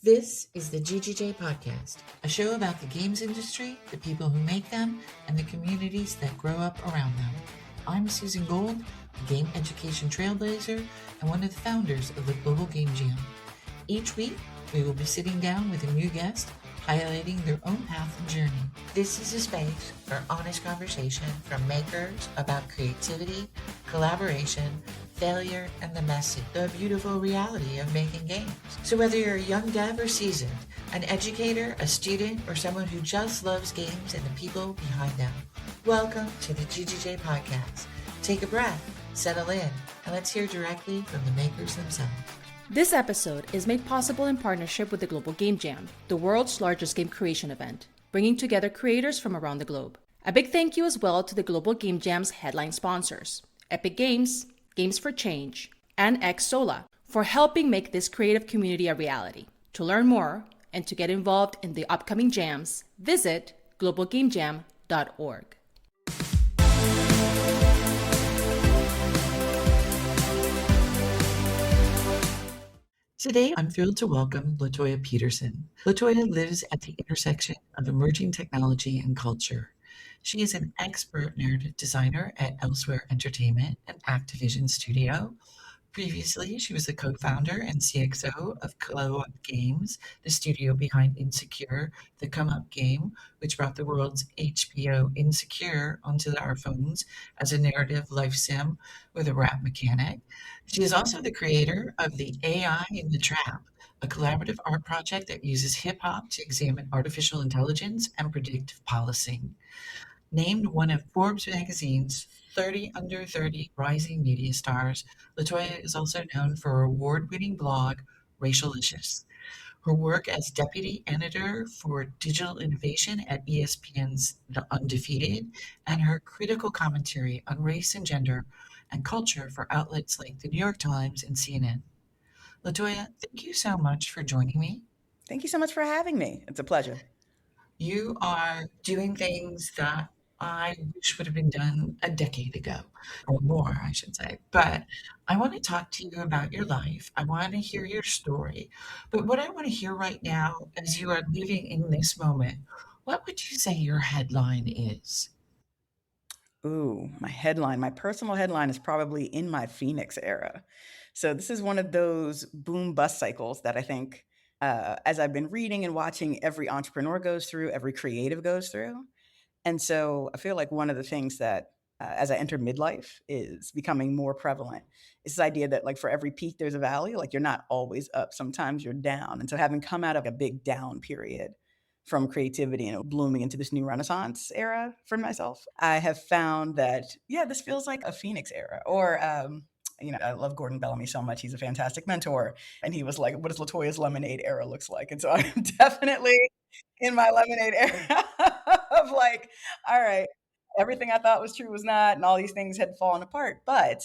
This is the GGJ Podcast, a show about the games industry, the people who make them, and the communities that grow up around them. I'm Susan Gold, a game education trailblazer and one of the founders of the Global Game Jam. Each week, we will be sitting down with a new guest, highlighting their own path and journey. This is a space for honest conversation from makers about creativity, collaboration, failure, and the messy, the beautiful reality of making games. So whether you're a young dev or seasoned, an educator, a student, or someone who just loves games and the people behind them, welcome to the GGJ Podcast. Take a breath, settle in, and let's hear directly from the makers themselves. This episode is made possible in partnership with the Global Game Jam, the world's largest game creation event, bringing together creators from around the globe. A big thank you as well to the Global Game Jam's headline sponsors, Epic Games, Games for Change, and Xsola, for helping make this creative community a reality. To learn more and to get involved in the upcoming jams, visit globalgamejam.org. Today, I'm thrilled to welcome Latoya Peterson. Latoya lives at the intersection of emerging technology and culture. She is an expert narrative designer at Elsewhere Entertainment and Activision Studio. Previously, she was the co-founder and CXO of Glow Up Games, the studio behind Insecure, the come-up game, which brought the world's HBO Insecure onto our phones as a narrative life sim with a rap mechanic. She is also the creator of the AI in the Trap, a collaborative art project that uses hip-hop to examine artificial intelligence and predictive policing. Named one of Forbes magazine's 30 under 30 rising media stars, Latoya is also known for her award-winning blog, Racialicious. Her work as deputy editor for digital innovation at ESPN's The Undefeated, and her critical commentary on race and gender and culture for outlets like the New York Times and CNN. Latoya, thank you so much for joining me. Thank you so much for having me. It's a pleasure. You are doing things that I wish would have been done a decade ago, or more, I should say. But I want to talk to you about your life. I want to hear your story. But what I want to hear right now, as you are living in this moment, what would you say your headline is? Ooh, my personal headline is probably in my Phoenix era. So this is one of those boom bust cycles that I think, as I've been reading and watching, every entrepreneur goes through, every creative goes through. And so I feel like one of the things that, as I enter midlife, is becoming more prevalent. It's this idea that, like, for every peak, there's a valley. Like, you're not always up. Sometimes you're down. And so, having come out of a big down period from creativity and blooming into this new Renaissance era for myself, I have found that, yeah, this feels like a Phoenix era. Or, I love Gordon Bellamy so much. He's a fantastic mentor. And he was like, what does Latoya's lemonade era looks like? And so I'm definitely in my lemonade era of like, all right, everything I thought was true was not, and all these things had fallen apart. But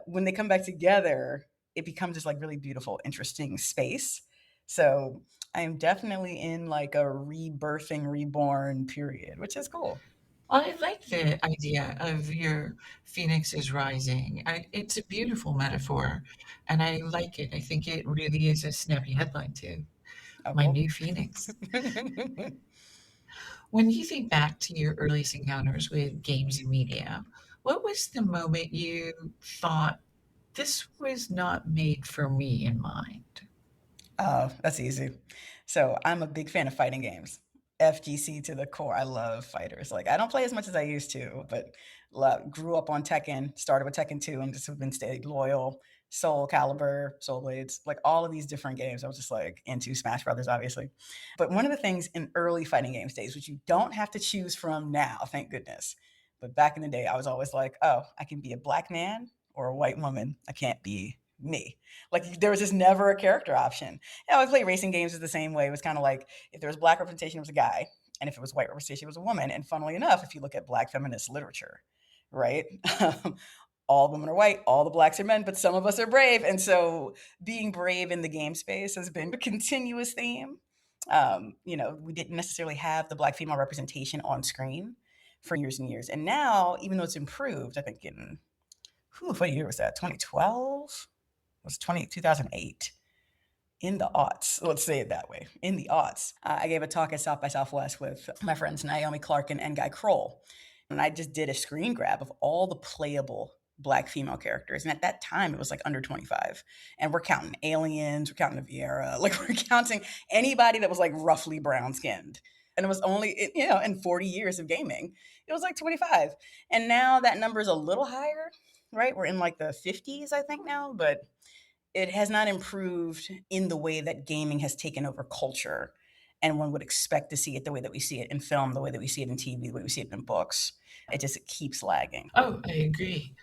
when they come back together, it becomes this like really beautiful, interesting space. So I am definitely in like a rebirthing, reborn period, which is cool. I like the idea of your Phoenix is rising. It's a beautiful metaphor, and I like it. I think it really is a snappy headline too. Oh, My cool. new Phoenix. When you think back to your earliest encounters with games and media, what was the moment you thought this was not made for me in mind? Oh, that's easy. So I'm a big fan of fighting games. FGC to the core. I love fighters. Like, I don't play as much as I used to, but grew up on Tekken, started with Tekken 2 and just have been stayed loyal. Soul Calibur, Soul Blades, like all of these different games. I was just like into Smash Brothers, obviously. But one of the things in early fighting games days, which you don't have to choose from now, thank goodness. But back in the day, I was always like, oh, I can be a black man or a white woman. I can't be me. Like, there was just never a character option. I always play racing games the same way. It was kind of like, if there was black representation, it was a guy. And if it was white representation, it was a woman. And funnily enough, if you look at black feminist literature, right? All women are white, all the blacks are men, but some of us are brave. And so being brave in the game space has been a continuous theme. We didn't necessarily have the black female representation on screen for years and years. And now, even though it's improved, I think what year was that? 2012? It was 2008. in the aughts. Let's say it that way. In the aughts, I gave a talk at South by Southwest with my friends Naomi Clark and Guy Kroll, and I just did a screen grab of all the playable Black female characters. And at that time, it was like under 25. And we're counting aliens, we're counting the Viera, like we're counting anybody that was like roughly brown skinned. And it was only, in 40 years of gaming, it was like 25. And now that number is a little higher, right? We're in like the 50s, I think now, but it has not improved in the way that gaming has taken over culture. And one would expect to see it the way that we see it in film, the way that we see it in TV, the way we see it in books. It keeps lagging. Oh, I agree.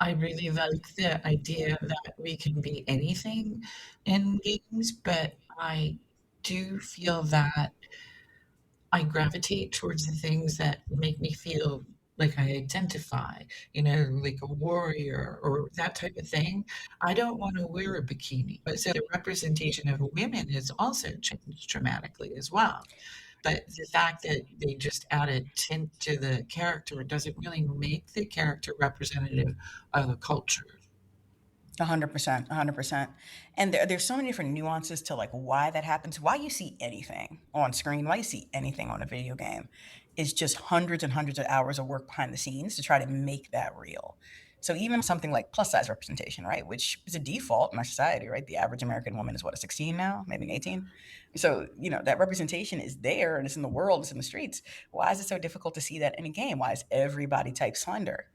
I really like the idea that we can be anything in games, but I do feel that I gravitate towards the things that make me feel like I identify, like a warrior or that type of thing. I don't want to wear a bikini. But so the representation of women has also changed dramatically as well. But the fact that they just added tint to the character doesn't really make the character representative of a culture. 100%, 100%. And there's so many different nuances to like why that happens. Why you see anything on screen, why you see anything on a video game is just hundreds and hundreds of hours of work behind the scenes to try to make that real. So even something like plus size representation, right, which is a default in our society, right? The average American woman is what, a 16 now, maybe an 18. So, that representation is there and it's in the world, it's in the streets. Why is it so difficult to see that in a game? Why is everybody type slender?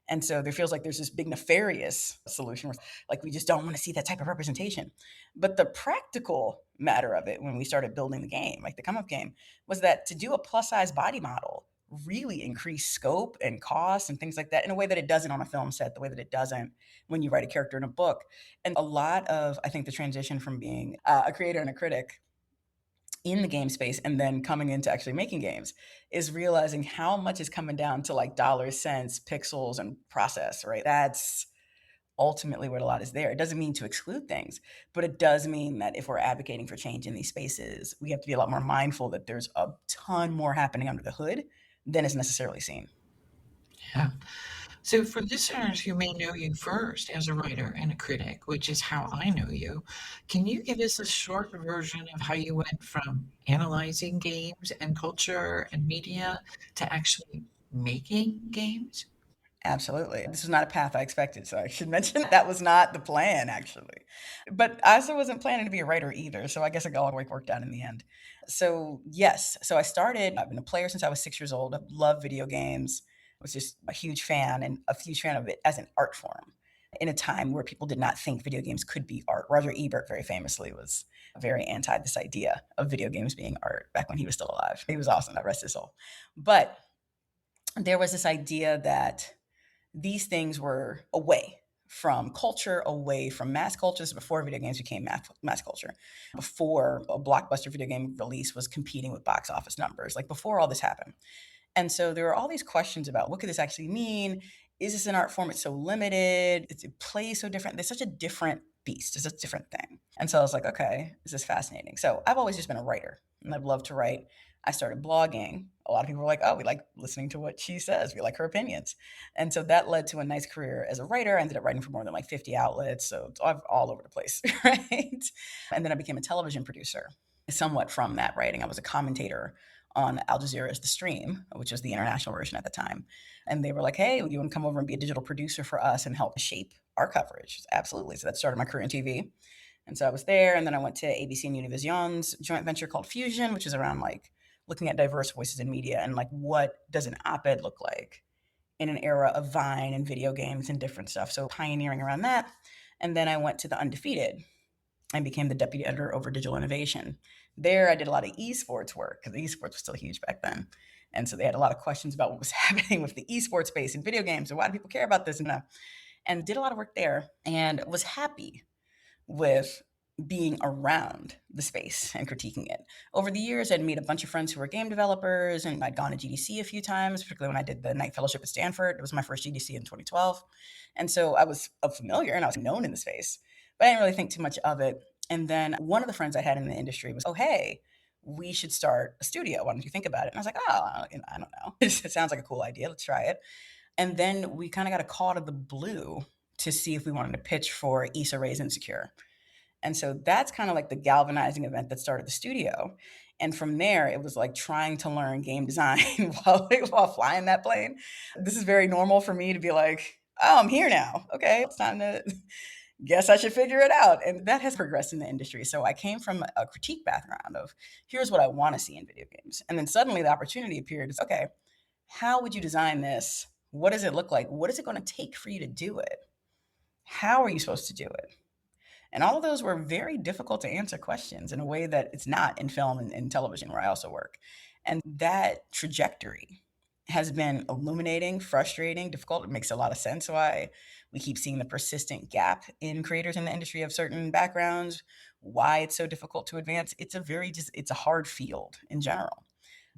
And so there feels like there's this big nefarious solution where like we just don't want to see that type of representation. But the practical matter of it when we started building the game, like the come up game, was that to do a plus size body model really increased scope and cost and things like that in a way that it doesn't on a film set, the way that it doesn't when you write a character in a book. And a lot of, I think, the transition from being a creator and a critic in the game space and then coming into actually making games is realizing how much is coming down to like dollars, cents, pixels, and process, right? That's ultimately what a lot is there. It doesn't mean to exclude things, but it does mean that if we're advocating for change in these spaces, we have to be a lot more mindful that there's a ton more happening under the hood than is necessarily seen. Yeah. So, for listeners who may know you first as a writer and a critic, which is how I know you, can you give us a short version of how you went from analyzing games and culture and media to actually making games? Absolutely. This was not a path I expected, so I should mention that was not the plan, actually. But I also wasn't planning to be a writer either, so I guess it all worked out in the end. So, yes, so I've been a player since I was 6 years old. I love video games, was just a huge fan and a huge fan of it as an art form in a time where people did not think video games could be art. Roger Ebert, very famously, was very anti this idea of video games being art back when he was still alive. He was awesome, God rest his soul. But there was this idea that these things were away from culture, away from mass cultures before video games became mass culture, before a blockbuster video game release was competing with box office numbers, like before all this happened. And so there are all these questions about what could this actually mean? Is this an art form? It's so limited. It plays so different. There's such a different beast. It's a different thing. And so I was like, okay, this is fascinating. So I've always just been a writer and I've loved to write. I started blogging. A lot of people were like, oh, we like listening to what she says. We like her opinions. And so that led to a nice career as a writer. I ended up writing for more than like 50 outlets. So it's all over the place, right? And then I became a television producer somewhat from that writing. I was a commentator on Al Jazeera's The Stream, which was the international version at the time. And they were like, hey, you want to come over and be a digital producer for us and help shape our coverage? Absolutely. So that started my career in TV. And so I was there. And then I went to ABC and Univision's joint venture called Fusion, which is around like looking at diverse voices in media and like what does an op-ed look like in an era of Vine and video games and different stuff. So pioneering around that. And then I went to The Undefeated and became the deputy editor over digital innovation. There, I did a lot of esports work because esports was still huge back then. And so they had a lot of questions about what was happening with the esports space in video games and why do people care about this and did a lot of work there and was happy with being around the space and critiquing it. Over the years, I'd meet a bunch of friends who were game developers, and I'd gone to GDC a few times, particularly when I did the night fellowship at Stanford. It was my first GDC in 2012. And so I was familiar and I was known in the space, but I didn't really think too much of it. And then one of the friends I had in the industry was, oh, hey, we should start a studio. Why don't you think about it? And I was like, oh, I don't know. It sounds like a cool idea. Let's try it. And then we kind of got a call out of the blue to see if we wanted to pitch for Issa Rae's Insecure. And so that's kind of like the galvanizing event that started the studio. And from there, it was like trying to learn game design while flying that plane. This is very normal for me to be like, oh, I'm here now. Okay, it's time to guess I should figure it out. And that has progressed in the industry. So I came from a critique background of here's what I want to see in video games. And then suddenly the opportunity appeared. It's okay, how would you design this? What does it look like? What is it going to take for you to do it? How are you supposed to do it? And all of those were very difficult to answer questions in a way that it's not in film and television, where I also work. And that trajectory has been illuminating, frustrating, difficult. It makes a lot of sense why we keep seeing the persistent gap in creators in the industry of certain backgrounds, why it's so difficult to advance. It's a hard field in general.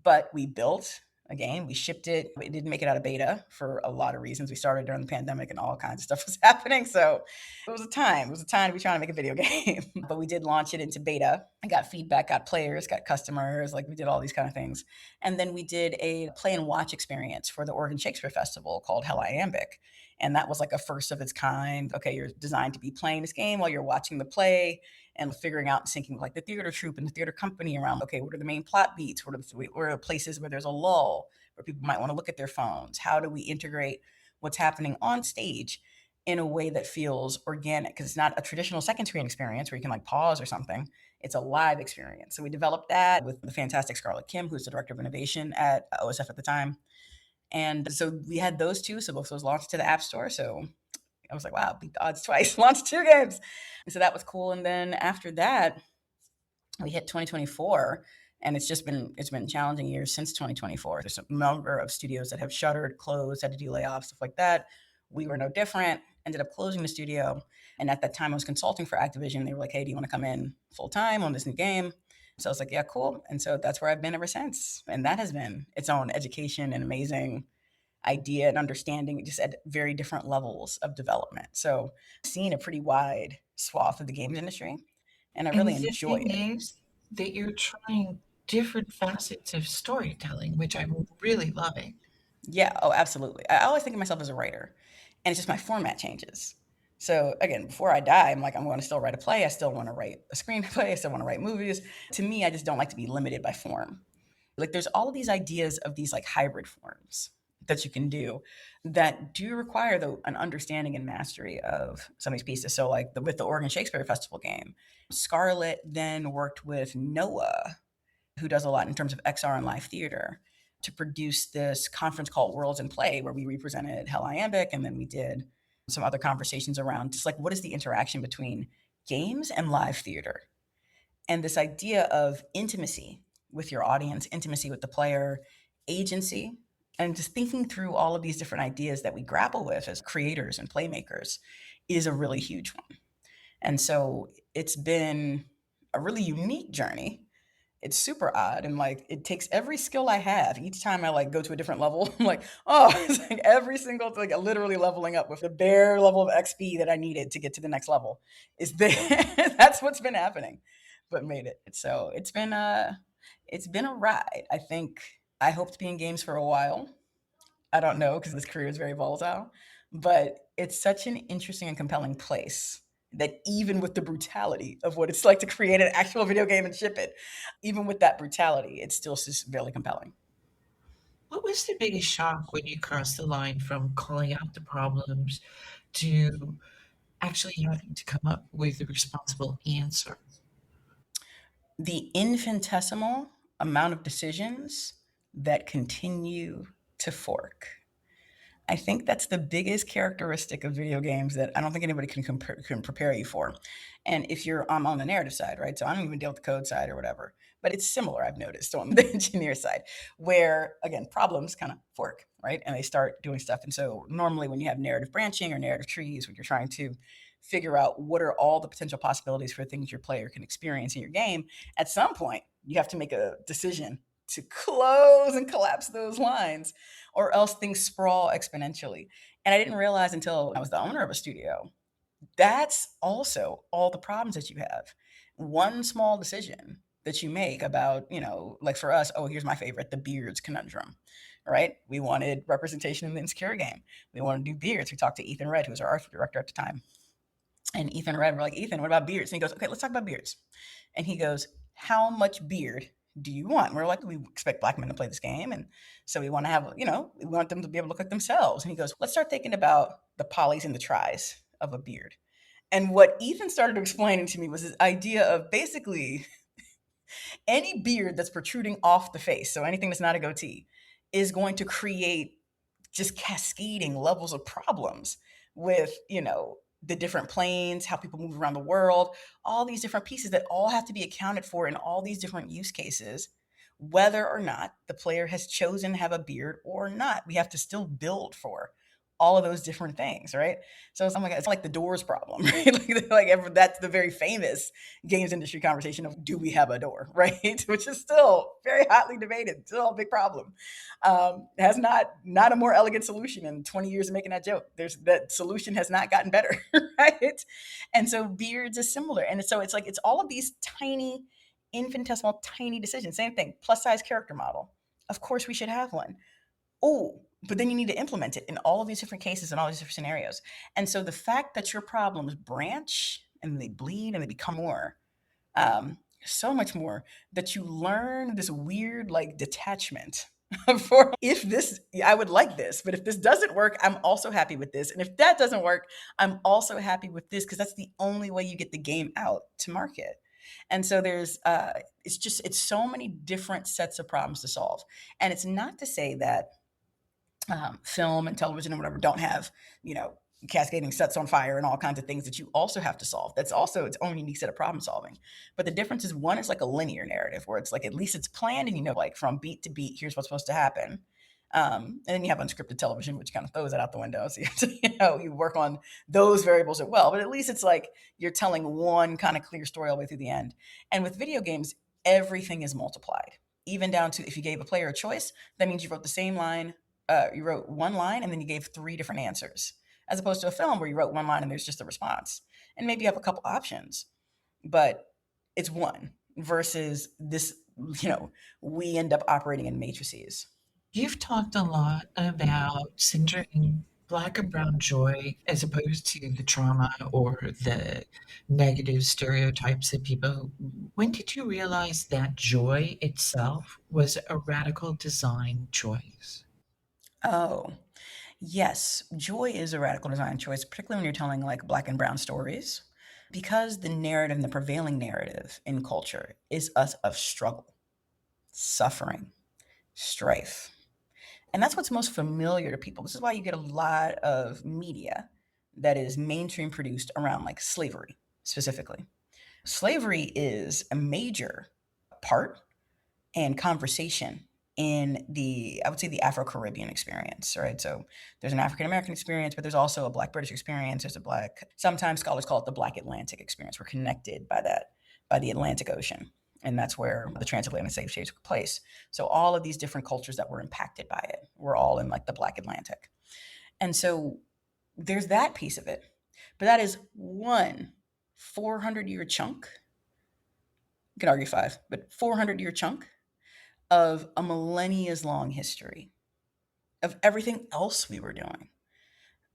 But we built a game, we shipped it. It didn't make it out of beta for a lot of reasons. We started during the pandemic and all kinds of stuff was happening. So it was a time. It was a time to be trying to make a video game. But we did launch it into beta. I got feedback, got players, got customers. Like we did all these kind of things. And then we did a play and watch experience for the Oregon Shakespeare Festival called Hell Iambic. And that was like a first of its kind. Okay, you're designed to be playing this game while you're watching the play and figuring out and syncing with like the theater troupe and the theater company around, okay, what are the main plot beats? What are the places where there's a lull, where people might want to look at their phones? How do we integrate what's happening on stage in a way that feels organic? Because it's not a traditional second screen experience where you can like pause or something. It's a live experience. So we developed that with the fantastic Scarlett Kim, who's the director of innovation at OSF at the time. And so we had those two. So both those launched to the App Store. So I was like, wow, beat the odds twice, launched two games. And so that was cool. And then after that, we hit 2024, and it's been challenging years since 2024. There's a number of studios that have shuttered, closed, had to do layoffs, stuff like that. We were no different. Ended up closing the studio. And at that time, I was consulting for Activision. They were like, hey, do you want to come in full time on this new game? So I was like, yeah, cool. And so that's where I've been ever since. And that has been its own education and amazing idea and understanding, just at very different levels of development. So I've seen a pretty wide swath of the games industry, and I And really the enjoy thing it. is that you're trying different facets of storytelling, which I'm really loving. Yeah, oh, absolutely. I always think of myself as a writer, and it's just my format changes. So again, before I die, I'm like, I'm going to still write a play. I still want to write a screenplay. I still want to write movies. To me, I just don't like to be limited by form. Like there's all of these ideas of these like hybrid forms that you can do that do require an understanding and mastery of some of these pieces. So like with the Oregon Shakespeare Festival game, Scarlett then worked with Noah, who does a lot in terms of XR and live theater, to produce this conference called Worlds in Play, where we represented Hell Iambic, and then we did some other conversations around just like what is the interaction between games and live theater, and this idea of intimacy with your audience, intimacy with the player, agency, and just thinking through all of these different ideas that we grapple with as creators and playmakers is a really huge one. And so it's been a really unique journey. It's super odd, and like it takes every skill I have. Each time I like go to a different level, I'm like, oh, it's like every single like literally leveling up with the bare level of XP that I needed to get to the next level is there. That's what's been happening, but made it. So it's been a ride. I think I hope to be in games for a while. I don't know because this career is very volatile, but it's such an interesting and compelling place that even with the brutality of what it's like to create an actual video game and ship it, even with that brutality, it's still just really compelling. What was the biggest shock when you crossed the line from calling out the problems to actually having to come up with a responsible answer? The infinitesimal amount of decisions that continue to fork. I think that's the biggest characteristic of video games that I don't think anybody can prepare you for. And if you're on the narrative side, right? So I don't even deal with the code side or whatever, but it's similar. I've noticed on the engineer side, where again problems kind of fork, right? And they start doing stuff. And so normally when you have narrative branching or narrative trees, when you're trying to figure out what are all the potential possibilities for things your player can experience in your game, at some point you have to make a decision to close and collapse those lines, or else things sprawl exponentially. And I didn't realize until I was the owner of a studio, that's also all the problems that you have. One small decision that you make about, like for us, oh, here's my favorite, the beards conundrum, right? We wanted representation in the Insecure game. We wanted to do beards. We talked to Ethan Red, who was our art director at the time. And Ethan read, we're like, Ethan, what about beards? And he goes, okay, let's talk about beards. And he goes, how much beard do you want? And we're like, we expect black men to play this game. And so we want to have, we want them to be able to look like themselves. And he goes, let's start thinking about the polys and the tries of a beard. And what Ethan started explaining to me was this idea of basically any beard that's protruding off the face, so anything that's not a goatee, is going to create just cascading levels of problems with, the different planes, how people move around the world, all these different pieces that all have to be accounted for in all these different use cases, whether or not the player has chosen to have a beard or not. We have to still build for all of those different things, right? So it's, oh my God, it's like the Doors problem, right? That's the very famous games industry conversation of, do we have a door, right? Which is still very hotly debated, still a big problem. Has not a more elegant solution in 20 years of making that joke. That solution has not gotten better, right? And so beards is similar. And so it's all of these tiny, infinitesimal, tiny decisions. Same thing, plus size character model. Of course we should have one. Oh, but then you need to implement it in all of these different cases and all these different scenarios. And so the fact that your problems branch and they bleed and they become more, so much more, that you learn this weird like detachment for, if this, I would like this, but if this doesn't work, I'm also happy with this. And if that doesn't work, I'm also happy with this, because that's the only way you get the game out to market. And so it's so many different sets of problems to solve. And it's not to say that film and television and whatever don't have, cascading sets on fire and all kinds of things that you also have to solve. That's also its own unique set of problem solving. But the difference is, one is like a linear narrative where it's like, at least it's planned and like from beat to beat, here's what's supposed to happen. And then you have unscripted television, which kind of throws it out the window. So you have to, you work on those variables as well. But at least it's like you're telling one kind of clear story all the way through the end. And with video games, everything is multiplied, even down to, if you gave a player a choice, that means you wrote the same line. You wrote one line and then you gave 3 different answers, as opposed to a film where you wrote one line and there's just a response. And maybe you have a couple options, but it's one, versus this, we end up operating in matrices. You've talked a lot about centering black and brown joy as opposed to the trauma or the negative stereotypes that people. When did you realize that joy itself was a radical design choice? Oh, yes. Joy is a radical design choice, particularly when you're telling like black and brown stories, because the narrative and the prevailing narrative in culture is us of struggle, suffering, strife. And that's what's most familiar to people. This is why you get a lot of media that is mainstream produced around like slavery specifically. Slavery is a major part and conversation in I would say, the Afro-Caribbean experience, right? So there's an African-American experience, but there's also a Black British experience. Sometimes scholars call it the Black Atlantic experience. We're connected by the Atlantic Ocean. And that's where the transatlantic slave trade took place. So all of these different cultures that were impacted by it were all in like the Black Atlantic. And so there's that piece of it. But that is one 400-year chunk. You can argue 5, but 400-year chunk of a millennia's long history of everything else we were doing.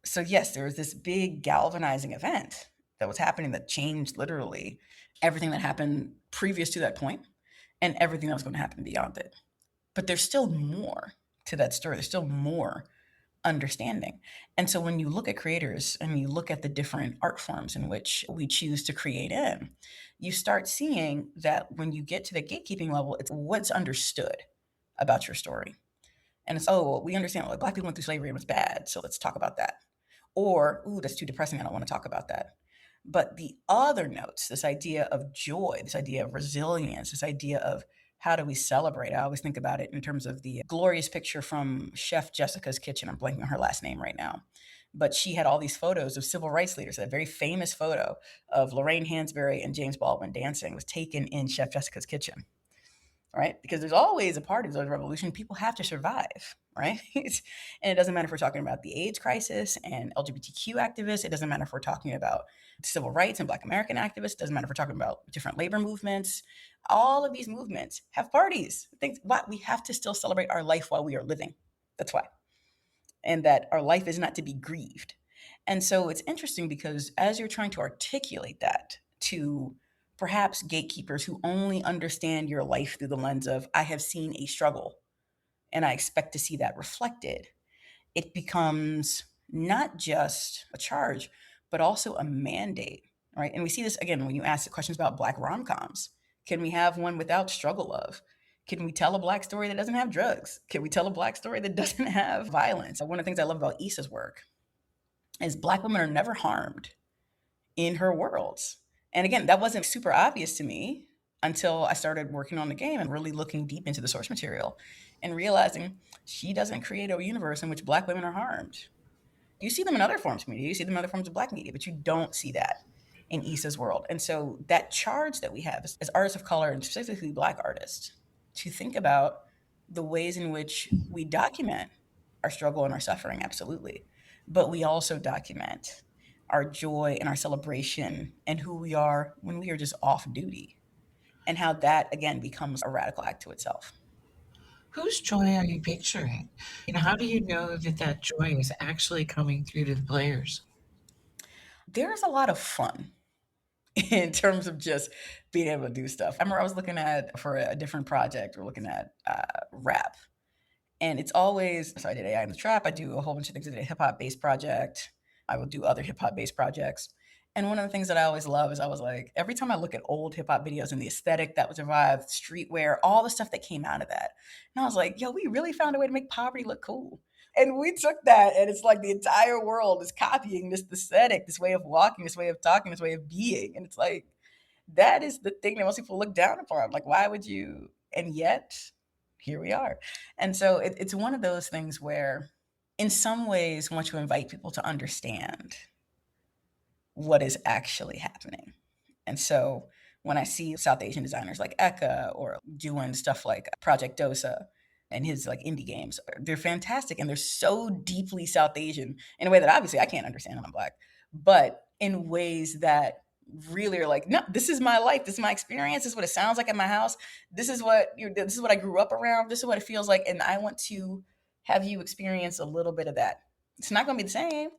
So yes, there was this big galvanizing event that was happening that changed literally everything that happened previous to that point and everything that was going to happen beyond it. But there's still more to that story. There's still more understanding. And so when you look at creators and you look at the different art forms in which we choose to create in, you start seeing that when you get to the gatekeeping level, it's what's understood about your story. And it's, oh, well, we understand, like, Black people went through slavery and it was bad, so let's talk about that. Or, ooh, that's too depressing, I don't want to talk about that. But the other notes, this idea of joy, this idea of resilience, this idea of how do we celebrate? I always think about it in terms of the glorious picture from Chef Jessica's Kitchen. I'm blanking on her last name right now. But she had all these photos of civil rights leaders. That very famous photo of Lorraine Hansberry and James Baldwin dancing was taken in Chef Jessica's Kitchen, right? Because there's always a part of the revolution. People have to survive, right? And it doesn't matter if we're talking about the AIDS crisis and LGBTQ activists. It doesn't matter if we're talking about civil rights and Black American activists. It doesn't matter if we're talking about different labor movements. All of these movements have parties. Things, what we have to still celebrate our life while we are living. That's why. And that our life is not to be grieved. And so it's interesting because as you're trying to articulate that to perhaps gatekeepers who only understand your life through the lens of, I have seen a struggle and I expect to see that reflected, it becomes not just a charge, but also a mandate, right? And we see this again when you ask the questions about Black rom coms. Can we have one without struggle love? Can we tell a Black story that doesn't have drugs? Can we tell a Black story that doesn't have violence? One of the things I love about Issa's work is Black women are never harmed in her worlds. And again, that wasn't super obvious to me until I started working on the game and really looking deep into the source material and realizing she doesn't create a universe in which Black women are harmed. You see them in other forms of media, you see them in other forms of Black media, but you don't see that in Issa's world. And so that charge that we have as artists of color, and specifically Black artists, to think about the ways in which we document our struggle and our suffering, absolutely. But we also document our joy and our celebration and who we are when we are just off duty, and how that again becomes a radical act to itself. Whose joy are you picturing? How do you know that that joy is actually coming through to the players? There's a lot of fun in terms of just being able to do stuff. I remember I was looking at for a different project, we're looking at rap. And it's always, so I did AI in the Trap. I do a whole bunch of things. I did a hip hop based project. I will do other hip hop based projects. And one of the things that I always love is I was like, every time I look at old hip hop videos and the aesthetic that was revived, streetwear, all the stuff that came out of that. And I was like, yo, we really found a way to make poverty look cool. And we took that, and it's like the entire world is copying this aesthetic, this way of walking, this way of talking, this way of being. And it's like, that is the thing that most people look down upon. Like, why would you? And yet, here we are. And so it's one of those things where, in some ways, I want to invite people to understand what is actually happening. And so when I see South Asian designers like Eka or doing stuff like Project Dosa and his like indie games, they're fantastic and they're so deeply South Asian in a way that obviously I can't understand when I'm Black, but in ways that really are like, no, this is my life, this is my experience, this is what it sounds like at my house, this is what I grew up around, this is what it feels like, and I want to have you experience a little bit of that. It's not going to be the same,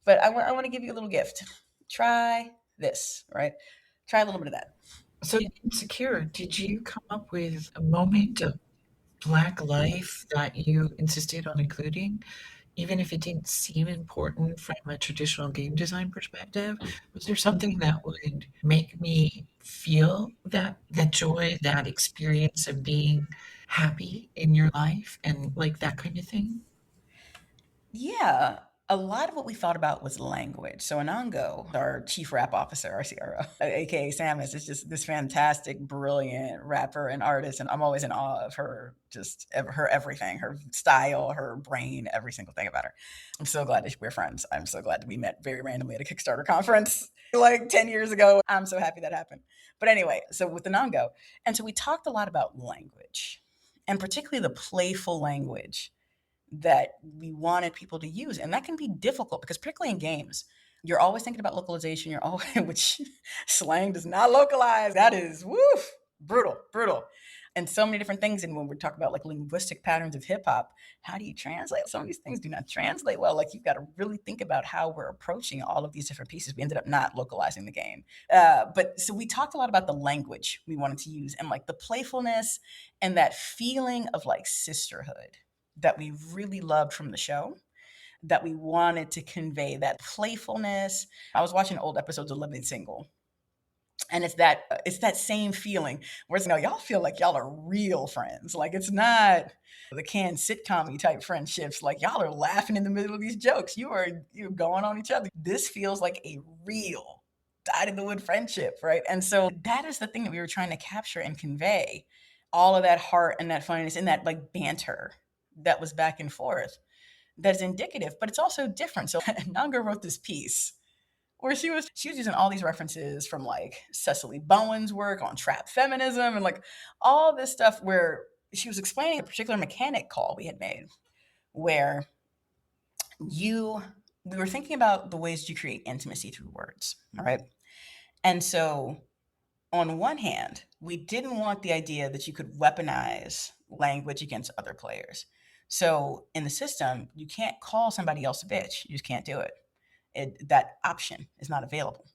but I want to give you a little gift. Try this, right? Try a little bit of that. So, Insecure, did you come up with a moment of Black life that you insisted on including, even if it didn't seem important from a traditional game design perspective? Was there something that would make me feel that joy, that experience of being happy in your life and like that kind of thing? Yeah, a lot of what we thought about was language. So Anango, our chief rap officer, our CRO, aka Samus, is just this fantastic, brilliant rapper and artist, and I'm always in awe of her, just her everything, her style, her brain, every single thing about her. I'm so glad that we're friends. I'm so glad that we met very randomly at a Kickstarter conference like 10 years ago. I'm so happy that happened. But anyway, so with Anango, and so we talked a lot about language, and particularly the playful language that we wanted people to use. And that can be difficult because particularly in games, you're always thinking about localization. You're always, which slang does not localize. That is woof, brutal, brutal. And so many different things. And when we're talking about like linguistic patterns of hip hop, how do you translate? Some of these things do not translate well. Like you've got to really think about how we're approaching all of these different pieces. We ended up not localizing the game. But so we talked a lot about the language we wanted to use and like the playfulness and that feeling of like sisterhood that we really loved from the show, that we wanted to convey that playfulness. I was watching old episodes of Living Single, and it's that same feeling where it's, y'all feel like y'all are real friends. Like it's not the canned sitcom type friendships. Like y'all are laughing in the middle of these jokes. You're going on each other. This feels like a real dyed in the wood friendship, right? And so that is the thing that we were trying to capture and convey. All of that heart and that funniness and that like banter that was back and forth that's indicative, but it's also different. So Nanga wrote this piece where she was using all these references from like Cecily Bowen's work on trap feminism and like all this stuff where she was explaining a particular mechanic call we had made where we were thinking about the ways you create intimacy through words, right? And so on one hand, we didn't want the idea that you could weaponize language against other players. So in the system, you can't call somebody else a bitch. You just can't do it. that option is not available.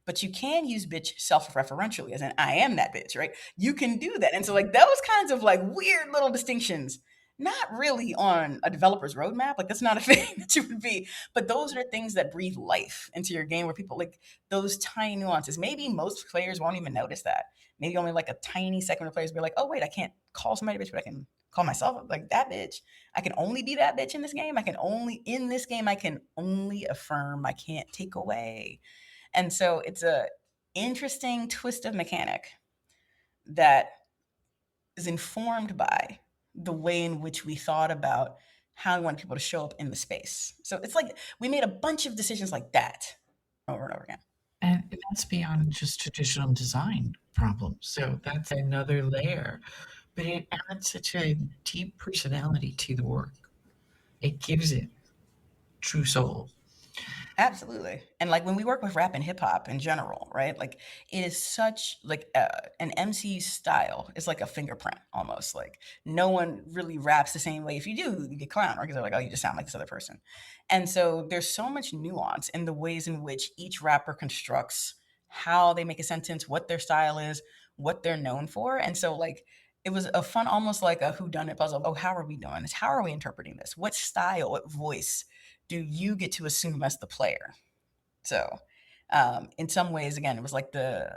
But you can use bitch self-referentially, as in I am that bitch, right? You can do that. And so like those kinds of like weird little distinctions, not really on a developer's roadmap. Like that's not a thing that you would be, but those are things that breathe life into your game where people like those tiny nuances. Maybe most players won't even notice that. Maybe only like a tiny segment of players be like, oh wait, I can't call somebody bitch, but I can call myself like that bitch. I can only be that bitch in this game. I can only affirm. I can't take away. And so it's a interesting twist of mechanic that is informed by the way in which we thought about how we want people to show up in the space. So it's like we made a bunch of decisions like that over and over again. And that's beyond just traditional design problems. So that's another layer. But it adds such a deep personality to the work. It gives it true soul. Absolutely. And like when we work with rap and hip hop in general, right? Like it is such like an MC style is like a fingerprint almost. Like no one really raps the same way. If you do, you get clown, right? Because they're like, oh, you just sound like this other person. And so there's so much nuance in the ways in which each rapper constructs how they make a sentence, what their style is, what they're known for. And so like it was a fun, almost like a whodunit puzzle. Oh, how are we doing this? How are we interpreting this? What style, what voice do you get to assume as the player? So, in some ways, again, it was like the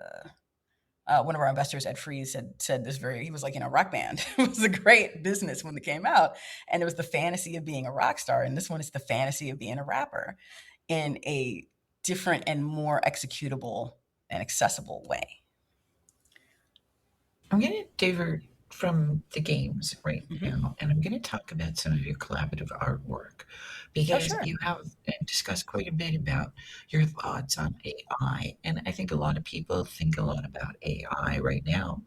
one of our investors, Ed Freeze, had said this very. He was like, Rock Band was a great business when it came out, and it was the fantasy of being a rock star, and this one is the fantasy of being a rapper in a different and more executable and accessible way. I'm going to divert from the games right Hmm. now, and I'm going to talk about some of your collaborative artwork Oh, because sure. you have discussed quite a bit about your thoughts on AI. And I think a lot of people think a lot about AI right now.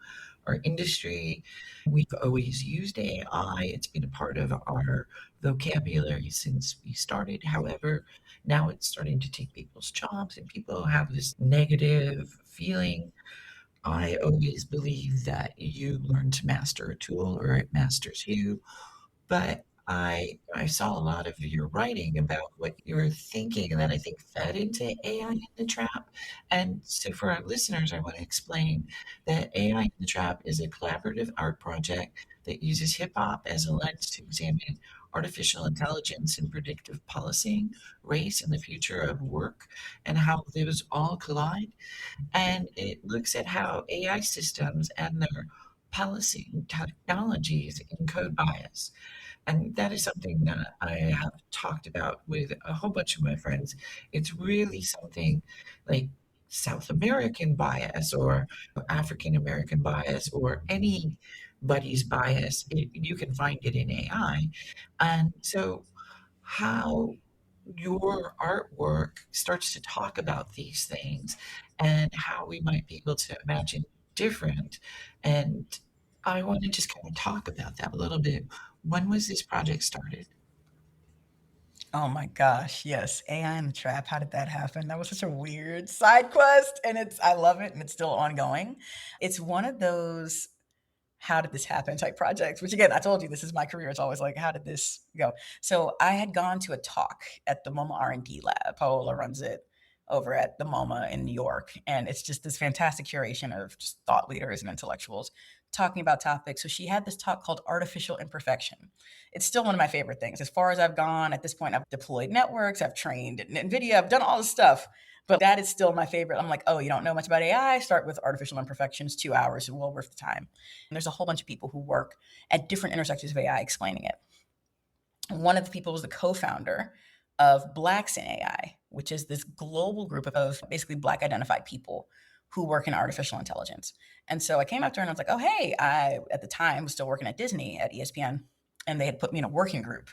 Our industry, we've always used AI, it's been a part of our vocabulary since we started. However, now it's starting to take people's jobs, and people have this negative feeling. I always believe that you learn to master a tool or it masters you. But I saw a lot of your writing about what you were thinking and that I think fed into AI in the Trap. And so for our listeners, I want to explain that AI in the Trap is a collaborative art project that uses hip hop as a lens to examine artificial intelligence and predictive policing, race, and the future of work, and how those all collide. And it looks at how AI systems and their policing technologies encode bias. And that is something that I have talked about with a whole bunch of my friends. It's really something like South American bias or African American bias or anybody's bias. You can find it in AI. And so, how your artwork starts to talk about these things and how we might be able to imagine different. And I want to just kind of talk about that a little bit. When was this project started? Oh my gosh, yes. AI in the Trap. How did that happen? That was such a weird side quest, and I love it, and it's still ongoing. It's one of those how did this happen type projects, which again, I told you this is my career. It's always like, how did this go? So I had gone to a talk at the MoMA R&D lab. Paola runs it over at the MoMA in New York. And it's just this fantastic curation of just thought leaders and intellectuals talking about topics. So she had this talk called Artificial Imperfection. It's still one of my favorite things. As far as I've gone at this point, I've deployed networks, I've trained NVIDIA, I've done all this stuff. But that is still my favorite. I'm like, oh, you don't know much about AI? Start with artificial imperfections, 2 hours, well worth the time. And there's a whole bunch of people who work at different intersections of AI explaining it. One of the people was the co-founder of Blacks in AI, which is this global group of basically Black identified people who work in artificial intelligence. And so I came up to her and I was like, oh, hey, I, at the time, was still working at Disney at ESPN. And they had put me in a working group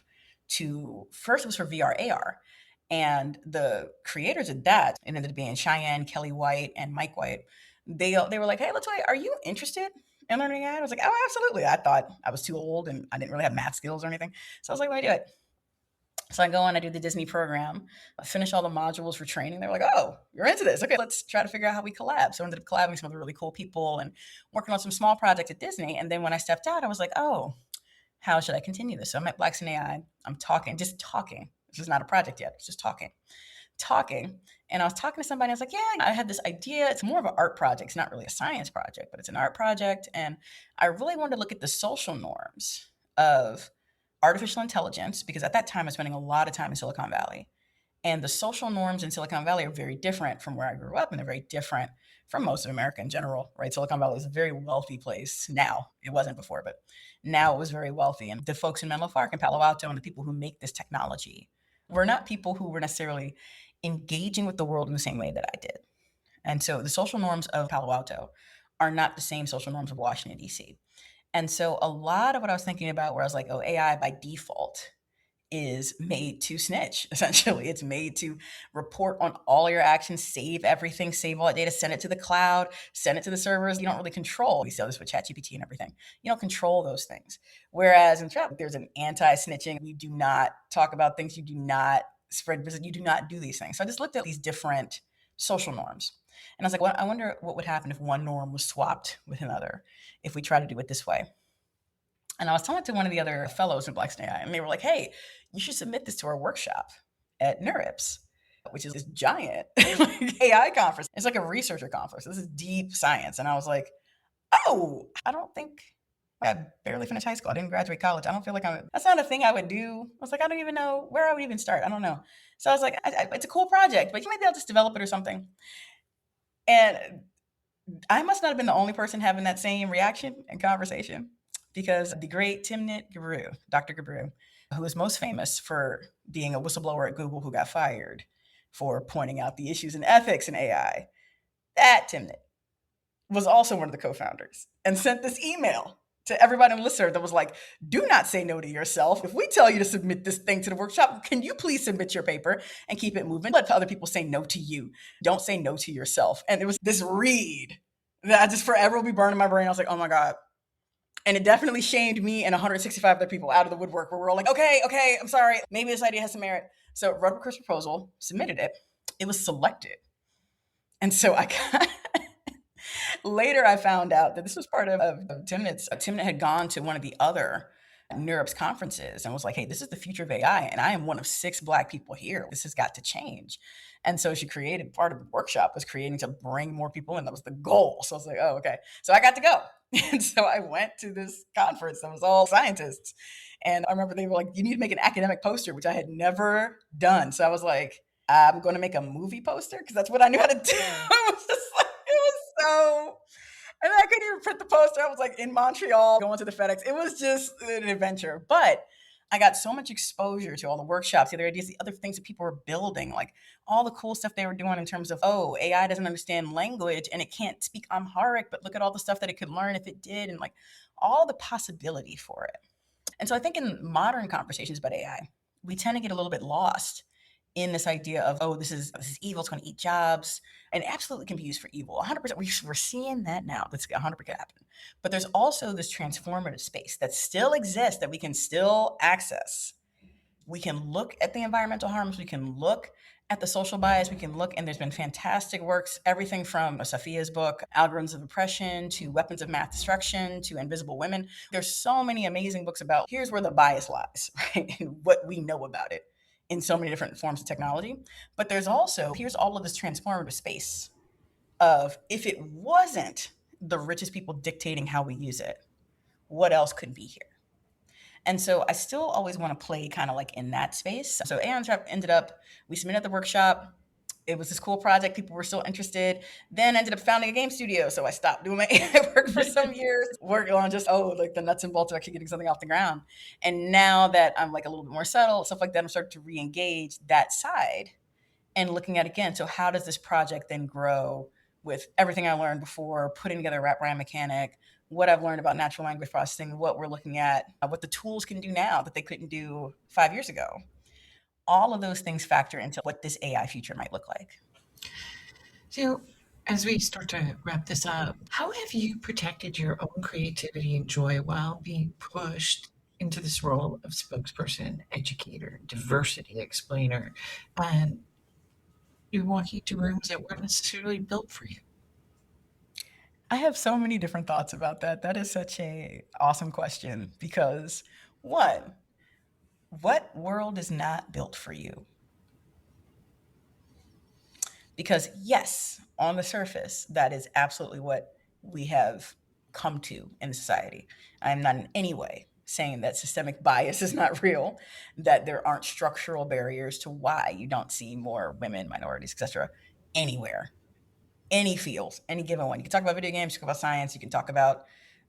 to, first it was for VR AR. And the creators of that, it ended up being Cheyenne, Kelly White, and Mike White. They were like, hey, Latoya, are you interested in learning AI? I was like, oh, absolutely. I thought I was too old and I didn't really have math skills or anything. So I was like, let me do it. So I go on, I do the Disney program, I finish all the modules for training. They were like, oh, you're into this. Okay, let's try to figure out how we collab. So I ended up collabing with some other really cool people and working on some small projects at Disney. And then when I stepped out, I was like, oh, how should I continue this? So I'm at Blacks in AI. I'm talking, just talking. This is not a project yet. It's just talking talking, and I was talking to somebody. I was like, "Yeah, I had this idea. It's more of an art project. It's not really a science project, but it's an art project, and I really wanted to look at the social norms of artificial intelligence because at that time I was spending a lot of time in Silicon Valley, and the social norms in Silicon Valley are very different from where I grew up, and they're very different from most of America in general, right? Silicon Valley is a very wealthy place now. It wasn't before, but now it was very wealthy. And the folks in Menlo Park and Palo Alto and the people who make this technology were not people who were necessarily engaging with the world in the same way that I did. And so the social norms of Palo Alto are not the same social norms of Washington, D.C. And so a lot of what I was thinking about, where I was like, oh, AI by default is made to snitch, essentially. It's made to report on all your actions, save everything, save all that data, send it to the cloud, send it to the servers. You don't really control. We see this with ChatGPT and everything. You don't control those things. Whereas in trap, there's an anti-snitching. You do not talk about things. You do not spread visit. You do not do these things. So I just looked at these different social norms. And I was like, well, I wonder what would happen if one norm was swapped with another, if we try to do it this way. And I was talking to one of the other fellows in Black AI, and they were like, hey, you should submit this to our workshop at NeurIPS, which is this giant AI conference. It's like a researcher conference. This is deep science. And I was like, oh, I don't think I barely finished high school. I didn't graduate college. I don't feel like that's not a thing I would do. I was like, I don't even know where I would even start. I don't know. So I was like, it's a cool project, but maybe I'll just develop it or something. And I must not have been the only person having that same reaction and conversation because the great Timnit Gebru, Dr. Gebru, who is most famous for being a whistleblower at Google who got fired for pointing out the issues in ethics in AI, that Timnit was also one of the co-founders and sent this email to everybody on the listserv that was like, do not say no to yourself. If we tell you to submit this thing to the workshop, can you please submit your paper and keep it moving? Let other people say no to you. Don't say no to yourself. And it was this read that I just forever will be burning my brain. I was like, oh my God. And it definitely shamed me and 165 other people out of the woodwork where we're all like, okay, I'm sorry. Maybe this idea has some merit. So wrote a Chris proposal, submitted it. It was selected. And so I got later I found out that this was part of Timnit's. Timnit had gone to one of the other NeurIPS conferences and was like, hey, this is the future of AI. And I am one of 6 Black people here. This has got to change. And so she created part of the workshop was creating to bring more people in. That was the goal. So I was like, oh, okay. So I got to go. And so I went to this conference that was all scientists. And I remember they were like, you need to make an academic poster, which I had never done. So I was like, I'm going to make a movie poster because that's what I knew how to do. It was just like, it was so, and I couldn't even print the poster. I was like in Montreal going to the FedEx. It was just an adventure. But I got so much exposure to all the workshops, the other ideas, the other things that people were building, like all the cool stuff they were doing in terms of, oh, AI doesn't understand language and it can't speak Amharic, but look at all the stuff that it could learn if it did, and like all the possibility for it. And so I think in modern conversations about AI, we tend to get a little bit lost in this idea of, oh, this is evil, it's going to eat jobs, and it absolutely can be used for evil. 100%, we're seeing that now. That's 100% happen. But there's also this transformative space that still exists that we can still access. We can look at the environmental harms. We can look at the social bias. We can look, and there's been fantastic works, everything from Safia's book, Algorithms of Oppression, to Weapons of Math Destruction, to Invisible Women. There's so many amazing books about here's where the bias lies, right? And what we know about it in so many different forms of technology. But there's also, here's all of this transformative space of if it wasn't the richest people dictating how we use it, what else could be here? And so I still always want to play kind of like in that space. So Aeon Trap ended up, we submitted the workshop. It was this cool project. People were still interested. Then ended up founding a game studio. So I stopped doing my AI work for some years, working on just, like the nuts and bolts of actually getting something off the ground. And now that I'm like a little bit more settled, stuff like that, I'm starting to re-engage that side and looking at again. So how does this project then grow with everything I learned before, putting together a wraparound mechanic, what I've learned about natural language processing, what we're looking at, what the tools can do now that they couldn't do 5 years ago. All of those things factor into what this AI future might look like. So, as we start to wrap this up, how have you protected your own creativity and joy while being pushed into this role of spokesperson, educator, diversity explainer, and you're walking to rooms that weren't necessarily built for you? I have so many different thoughts about that. That is such a awesome question because one, what world is not built for you? Because, yes, on the surface, that is absolutely what we have come to in society. I'm not in any way saying that systemic bias is not real, that there aren't structural barriers to why you don't see more women, minorities, etc., anywhere, any field, any given one. You can talk about video games, you can talk about science, you can talk about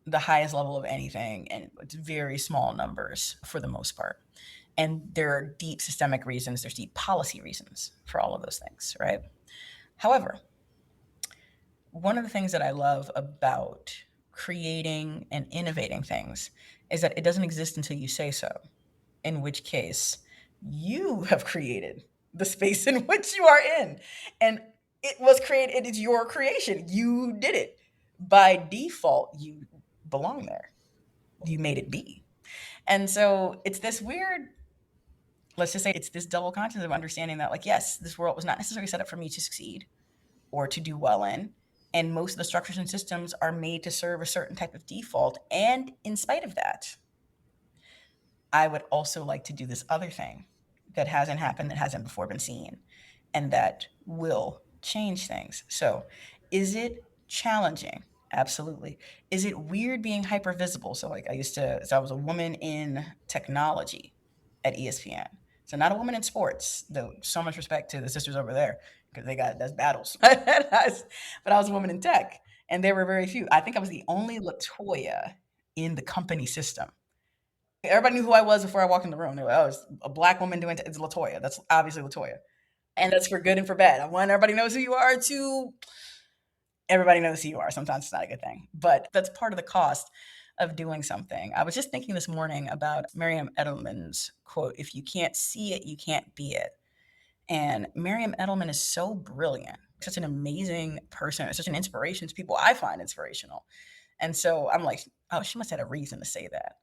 the highest level of anything, and it's very small numbers for the most part. And there are deep systemic reasons, there's deep policy reasons for all of those things, right? However, one of the things that I love about creating and innovating things is that it doesn't exist until you say so, in which case you have created the space in which you are in. And it was created, it is your creation. You did it. By default, you belong there. You made it be. And so it's this weird, let's just say it's this double conscience of understanding that, like, yes, this world was not necessarily set up for me to succeed or to do well in. And most of the structures and systems are made to serve a certain type of default. And in spite of that, I would also like to do this other thing that hasn't happened, that hasn't before been seen, and that will change things. So, is it challenging? Absolutely. Is it weird being hyper visible? So, like, I was a woman in technology at ESPN. So, not a woman in sports, though, so much respect to the sisters over there because they got, that's battles. But I was a woman in tech, and there were very few. I think I was the only Latoya in the company system. Everybody knew who I was before I walked in the room. They were like, "Oh, it's a black woman doing it's Latoya. That's obviously Latoya." And that's for good and for bad. One, everybody knows who you are. Two, everybody knows who you are. Sometimes it's not a good thing, but that's part of the cost of doing something. I was just thinking this morning about Miriam Edelman's quote, "If you can't see it, you can't be it." And Miriam Edelman is so brilliant, such an amazing person, such an inspiration to people I find inspirational. And so I'm like, oh, she must have had a reason to say that.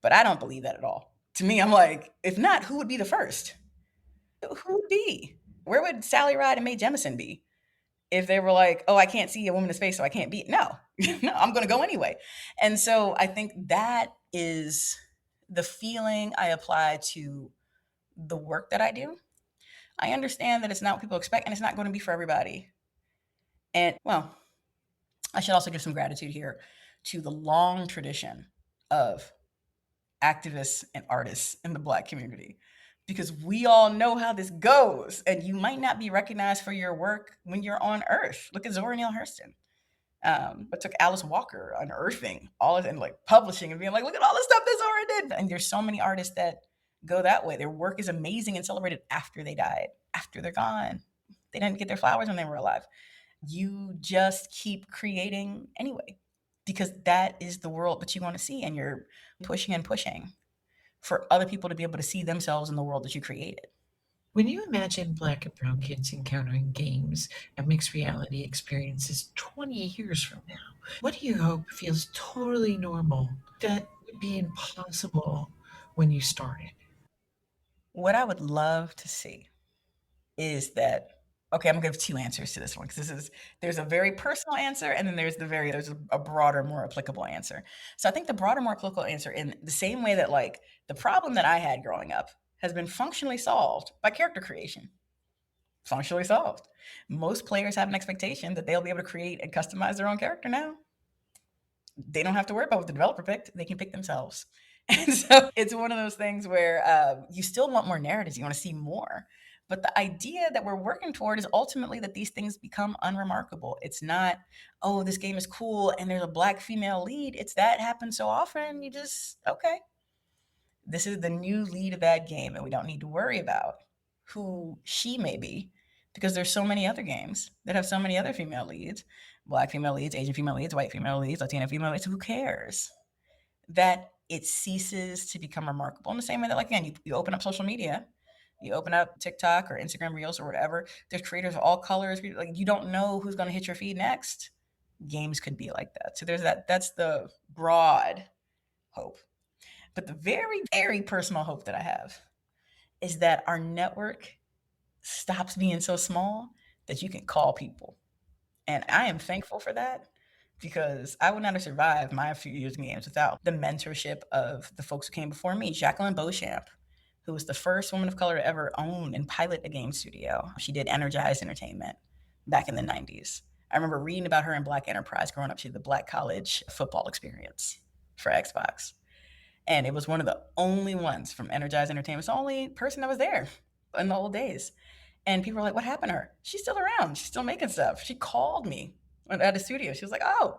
But I don't believe that at all. To me, I'm like, if not, who would be the first? Who would be? Where would Sally Ride and Mae Jemison be if they were like, oh, I can't see a woman in space, so I can't be? No, no, I'm going to go anyway. And so I think that is the feeling I apply to the work that I do. I understand that it's not what people expect, and it's not going to be for everybody. And well, I should also give some gratitude here to the long tradition of activists and artists in the Black community, because we all know how this goes, and you might not be recognized for your work when you're on Earth. Look at Zora Neale Hurston. It took Alice Walker unearthing all of it and like publishing and being like, look at all the stuff that Zora did. And there's so many artists that go that way. Their work is amazing and celebrated after they died, after they're gone. They didn't get their flowers when they were alive. You just keep creating anyway, because that is the world that you want to see, and you're pushing and pushing for other people to be able to see themselves in the world that you created. When you imagine Black and brown kids encountering games and mixed reality experiences 20 years from now, what do you hope feels totally normal that would be impossible when you started? What I would love to see is that, okay, I'm gonna give two answers to this one, because there's a very personal answer, and then there's a broader, more applicable answer. So I think the broader, more applicable answer, in the same way that, like, the problem that I had growing up has been functionally solved by character creation. Functionally solved. Most players have an expectation that they'll be able to create and customize their own character now. They don't have to worry about what the developer picked. They can pick themselves. And so it's one of those things where you still want more narratives. You want to see more. But the idea that we're working toward is ultimately that these things become unremarkable. It's not, oh, this game is cool and there's a Black female lead. It's that happens so often. You just, okay, this is the new lead of that game, and we don't need to worry about who she may be, because there's so many other games that have so many other female leads, Black female leads, Asian female leads, white female leads, Latina female leads. Who cares? That it ceases to become remarkable in the same way that, like, again, you open up social media, you open up TikTok or Instagram Reels or whatever. There's creators of all colors. Like, you don't know who's going to hit your feed next. Games could be like that. So there's that. That's the broad hope. But the very, very personal hope that I have is that our network stops being so small that you can call people. And I am thankful for that, because I would not have survived my few years in games without the mentorship of the folks who came before me. Jacqueline Beauchamp, who was the first woman of color to ever own and pilot a game studio. She did Energize Entertainment. back in the 90s. I remember reading about her in Black Enterprise growing up. She had the Black College football experience for Xbox. And it was one of the only ones from Energize Entertainment. It's the only person that was there in the old days. And people were like, what happened to her? She's still around. She's still making stuff. She called me at a studio. She was like, oh,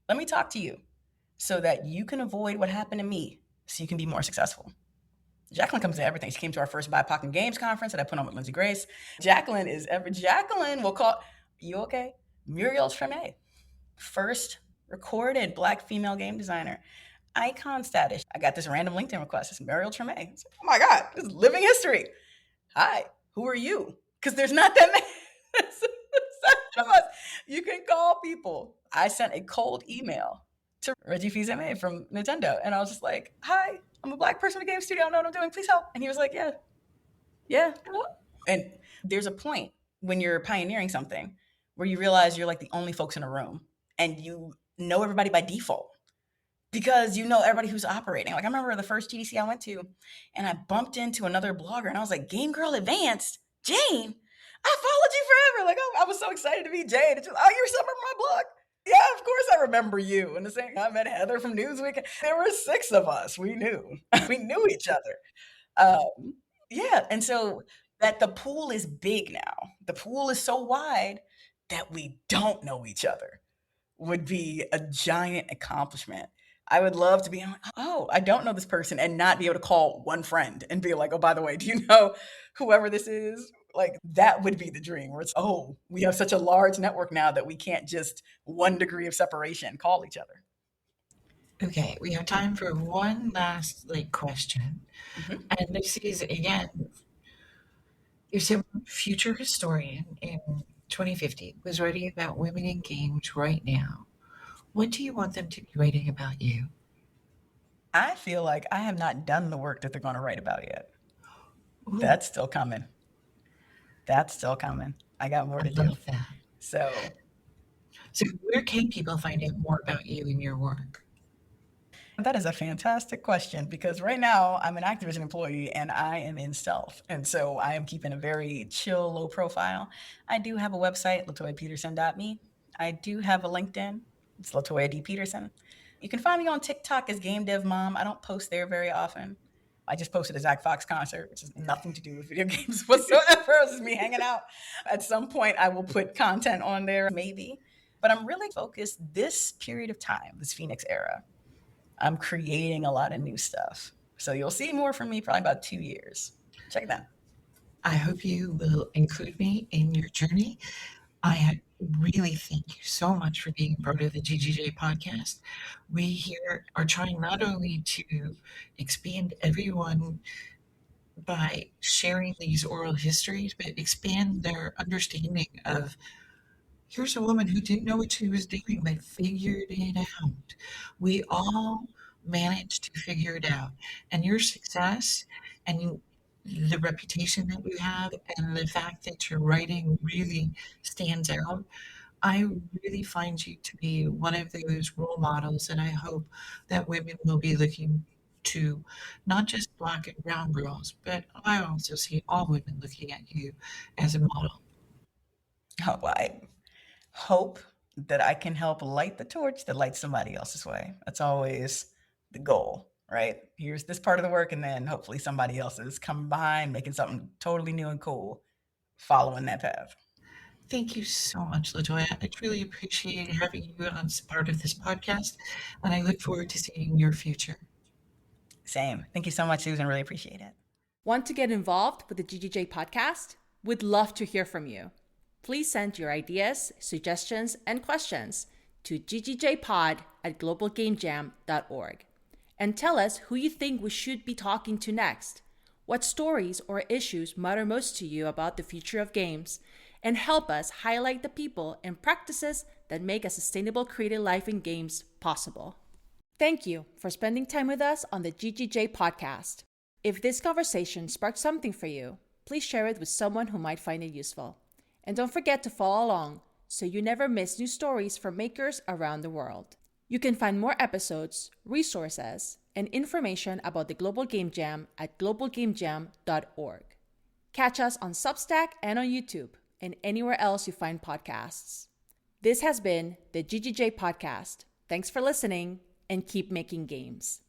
let me talk to you so that you can avoid what happened to me so you can be more successful. Jacqueline comes to everything. She came to our first BIPOC and Games conference that I put on with Lindsay Grace. Jacqueline will call, you okay? Muriel Treme, first recorded Black female game designer. Icon status. I got this random LinkedIn request. It's Muriel Treme. Like, oh my God, this is living history. Hi, who are you? Because there's not that many of us. You can call people. I sent a cold email to Reggie Fils-Aimé from Nintendo. And I was just like, hi, I'm a Black person in a game studio. I don't know what I'm doing. Please help. And he was like, yeah. And there's a point when you're pioneering something where you realize you're like the only folks in a room and you know everybody by default because you know everybody who's operating. Like I remember the first GDC I went to and I bumped into another blogger and I was like, Game Girl Advanced, Jane, I followed you forever. Like, I was so excited to meet Jane. It's just, oh, you're some of my blog. Yeah, of course I remember you. And the same, I met Heather from Newsweek. There were 6 of us. We knew. We knew each other. Yeah, and so that the pool is big now. The pool is so wide that we don't know each other would be a giant accomplishment. I would love to be, oh, I don't know this person and not be able to call one friend and be like, oh, by the way, do you know whoever this is? Like that would be the dream where it's, oh, we have such a large network now that we can't just 1 degree of separation call each other. Okay, we have time for one last question. And this is again, if some future historian in 2050 was writing about women in games right now, what do you want them to be writing about you? I feel like I have not done the work that they're going to write about yet. Ooh, That's still coming. I got more to do. love that. So where can people find out more about you and your work? that is a fantastic question because right now I'm an Activision employee and I am in stealth. And so I am keeping a very chill, low profile. I do have a website, latoyapeterson.me. I do have a LinkedIn. It's Latoya D. Peterson. You can find me on TikTok as Game Dev Mom. I don't post there very often. I just posted a Zach Fox concert, which has nothing to do with video games whatsoever. It was just me hanging out. At some point, I will put content on there, maybe. But I'm really focused this period of time, this Phoenix era. I'm creating a lot of new stuff. So you'll see more from me probably about 2 years. Check it out. I hope you will include me in your journey. I really thank you so much for being part of the GGJ podcast. We here are trying not only to expand everyone by sharing these oral histories, but expand their understanding of here's a woman who didn't know what she was doing, but figured it out. We all managed to figure it out. And your success and the reputation that you have and the fact that your writing really stands out, I really find you to be one of those role models. And I hope that women will be looking to not just Black and brown girls, but I also see all women looking at you as a model. Oh, well, I hope that I can help light the torch that lights somebody else's way. That's always the goal, right? Here's this part of the work, and then hopefully somebody else is coming behind, making something totally new and cool, following that path. Thank you so much, Latoya. I truly appreciate having you on as part of this podcast, and I look forward to seeing your future. Same. Thank you so much, Susan. Really appreciate it. Want to get involved with the GGJ podcast? We'd love to hear from you. Please send your ideas, suggestions, and questions to ggjpod@globalgamejam.org. And tell us who you think we should be talking to next, what stories or issues matter most to you about the future of games, and help us highlight the people and practices that make a sustainable creative life in games possible. Thank you for spending time with us on the GGJ podcast. If this conversation sparked something for you, please share it with someone who might find it useful. And don't forget to follow along so you never miss new stories from makers around the world. You can find more episodes, resources, and information about the Global Game Jam at globalgamejam.org. Catch us on Substack and on YouTube, and anywhere else you find podcasts. This has been the GGJ Podcast. Thanks for listening and keep making games.